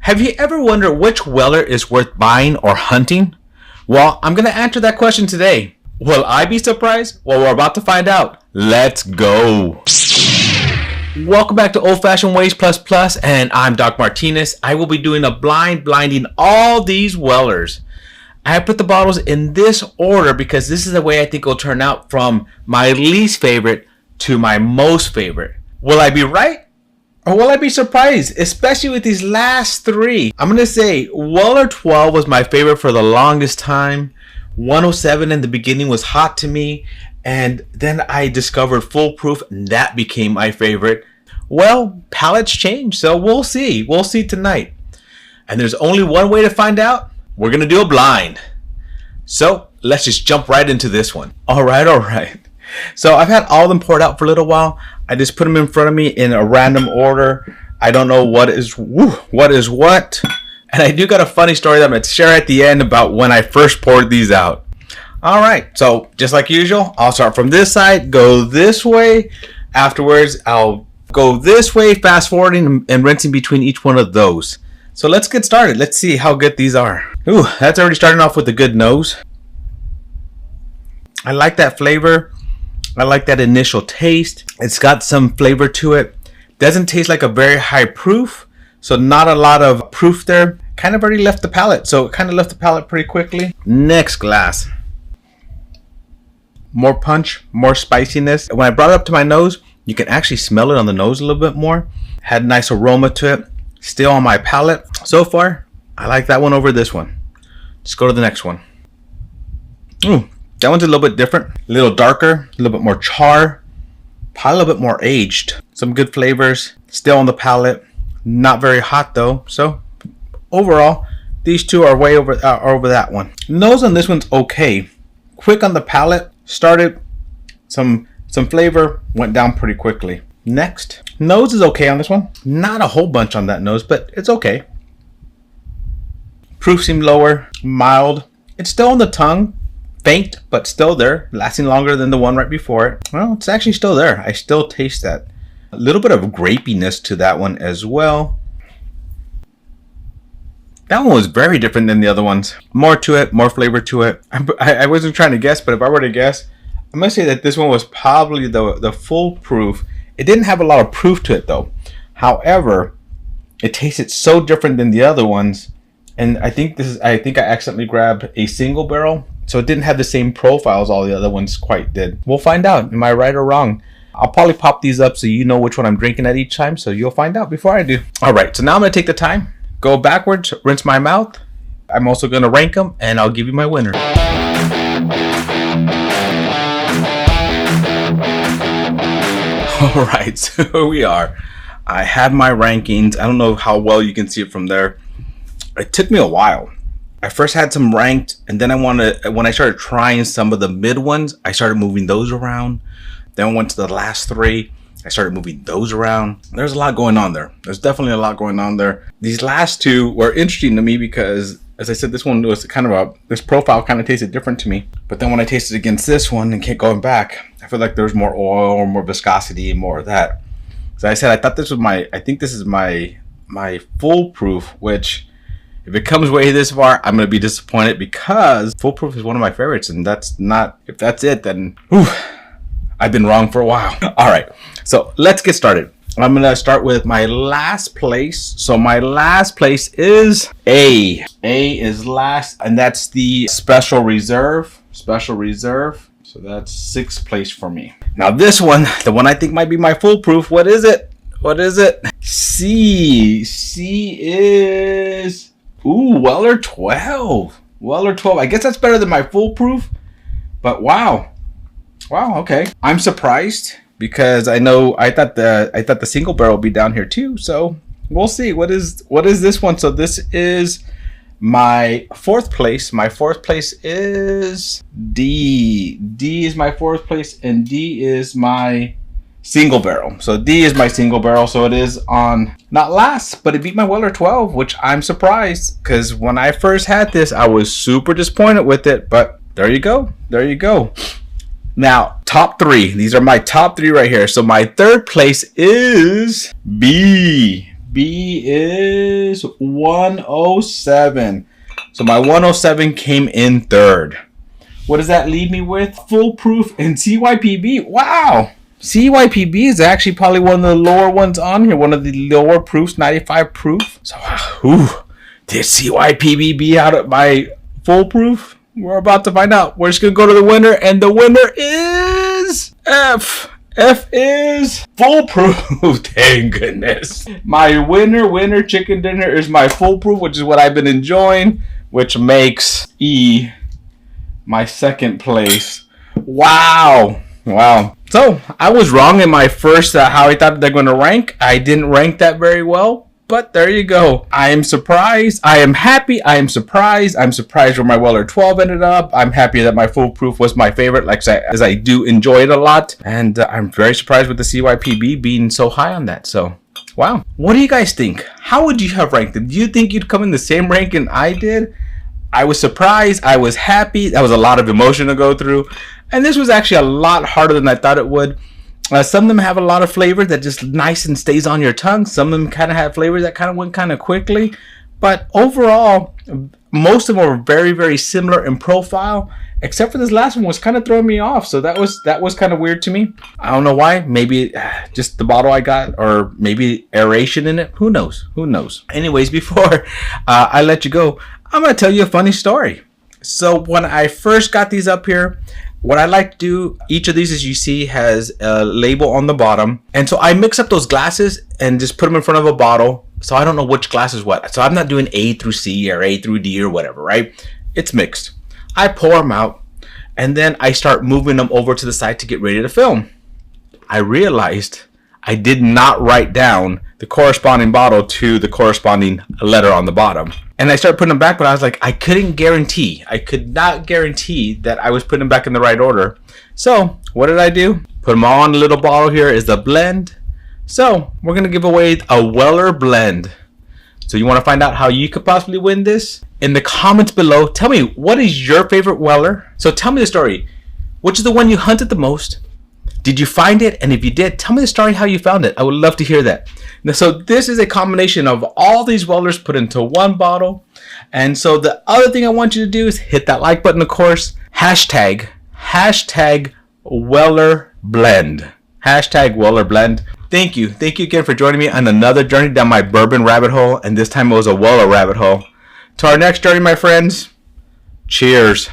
Have you ever wondered which Weller is worth buying or hunting? Well, I'm going to answer that question today. Will I be surprised? Well, we're about to find out. Let's go. Welcome back to Old Fashioned Ways Plus Plus, and I'm Doc Martinez. I will be doing a blinding all these Wellers. I put the bottles in this order because this is the way I think it'll turn out from my least favorite to my most favorite. Will I be right? Or will I be surprised? Especially with these last three. I'm going to say Weller 12 was my favorite for the longest time. 107 in the beginning was hot to me. And then I discovered Foolproof and that became my favorite. Well, palates change, so we'll see. We'll see tonight. And there's only one way to find out. We're going to do a blind. So let's just jump right into this one. All right. So I've had all of them poured out for a little while. I just put them in front of me in a random order. I don't know what is what. And I do got a funny story that I'm going to share at the end about when I first poured these out. All right. So just like usual, I'll start from this side, go this way. Afterwards, I'll go this way, fast forwarding and rinsing between each one of those. So let's get started. Let's see how good these are. Ooh, that's already starting off with a good nose. I like that flavor. I like that initial taste. It's got some flavor to it. Doesn't taste like a very high proof. So not a lot of proof there. Kind of already left the palate. So it kind of left the palate pretty quickly. Next glass. More punch, more spiciness. When I brought it up to my nose, you can actually smell it on the nose a little bit more. Had a nice aroma to it. Still on my palate. So far, I like that one over this one. Let's go to the next one. Ooh. That one's a little bit different, a little darker, a little bit more char, probably a little bit more aged. Some good flavors, still on the palate, not very hot though. So overall, these two are way over that one. Nose on this one's okay. Quick on the palate, started some flavor, went down pretty quickly. Next, nose is okay on this one. Not a whole bunch on that nose, but it's okay. Proof seemed lower, mild. It's still on the tongue. Faint, but still there, lasting longer than the one right before it. Well, it's actually still there. I still taste that. A little bit of grapiness to that one as well. That one was very different than the other ones. More to it, more flavor to it. I wasn't trying to guess, but if I were to guess, I'm going to say that this one was probably the Foolproof. It didn't have a lot of proof to it though. However, it tasted so different than the other ones. And I think I accidentally grabbed a single barrel. So it didn't have the same profile as all the other ones quite did. We'll find out. Am I right or wrong? I'll probably pop these up so you know which one I'm drinking at each time. So you'll find out before I do. All right. So now I'm going to take the time, go backwards, rinse my mouth. I'm also going to rank them and I'll give you my winner. All right. So here we are. I have my rankings. I don't know how well you can see it from there. It took me a while. I first had some ranked, and then when I started trying some of the mid ones, I started moving those around. Then I went to the last three. I started moving those around. There's a lot going on there. There's definitely a lot going on there. These last two were interesting to me because, as I said, this one was kind of this profile kind of tasted different to me. But then when I tasted against this one and kept going back, I feel like there was more oil or more viscosity and more of that. So I said, I think this is my Foolproof, which, if it comes way this far, I'm going to be disappointed because Foolproof is one of my favorites. And if that's it, then I've been wrong for a while. All right, so let's get started. I'm going to start with my last place. So my last place is A. A is last, and that's the Special Reserve. So that's sixth place for me. Now this one, the one I think might be my Foolproof. What is it? C. C is... Ooh, Weller 12. I guess that's better than my Foolproof. But wow, okay. I'm surprised because I thought the single barrel would be down here too. So we'll see. What is this one? So this is my fourth place. My fourth place is D. D is my fourth place, and D is my single barrel. So D is my single barrel. So it is on not last, but it beat my Weller 12, which I'm surprised because when I first had this, I was super disappointed with it. But there you go. Now, top three. These are my top three right here. So my third place is B. B is 107. So my 107 came in third. What does that leave me with? Foolproof and CYPB. Wow. CYPB is actually probably one of the lower ones on here. One of the lower proofs, 95 proof. So, did CYPB be out of my foolproof? We're about to find out. We're just going to go to the winner, and the winner is F. F is foolproof. Thank goodness. My winner chicken dinner is my foolproof, which is what I've been enjoying, which makes E my second place. Wow. So I was wrong in my first how I thought they're going to rank. I didn't rank that very well, but there you go. I am surprised. I am happy. I am surprised. I'm surprised where my Weller 12 ended up. I'm happy that my foolproof was my favorite, as I do enjoy it a lot. And I'm very surprised with the CYPB being so high on that. So, wow. What do you guys think? How would you have ranked it? Do you think you'd come in the same ranking I did? I was surprised. I was happy. That was a lot of emotion to go through. And this was actually a lot harder than I thought it would. Some of them have a lot of flavor that just nice and stays on your tongue. Some of them kind of have flavors that kind of went kind of quickly. But overall, most of them were very, very similar in profile. Except for this last one was kind of throwing me off. So that was kind of weird to me. I don't know why. Maybe just the bottle I got, or maybe aeration in it. Who knows? Anyways, before I let you go, I'm going to tell you a funny story. So when I first got these up here, what I like to do, each of these, as you see, has a label on the bottom. And so I mix up those glasses and just put them in front of a bottle. So I don't know which glass is what. So I'm not doing A through C or A through D or whatever, right? It's mixed. I pour them out, and then I start moving them over to the side to get ready to film. I realized I did not write down the corresponding bottle to the corresponding letter on the bottom. And I started putting them back, but I was like, I could not guarantee that I was putting them back in the right order. So what did I do? Put them all in a little bottle. Here is the blend. So we're going to give away a Weller blend. So you want to find out how you could possibly win this? In the comments below, tell me, what is your favorite Weller? So tell me the story. Which is the one you hunted the most? Did you find it? And if you did, tell me the story how you found it. I would love to hear that. Now, so this is a combination of all these Wellers put into one bottle. And so the other thing I want you to do is hit that like button, of course. Hashtag Weller Blend. Hashtag Weller Blend. Thank you. Thank you again for joining me on another journey down my bourbon rabbit hole. And this time it was a Weller rabbit hole. To our next journey, my friends. Cheers.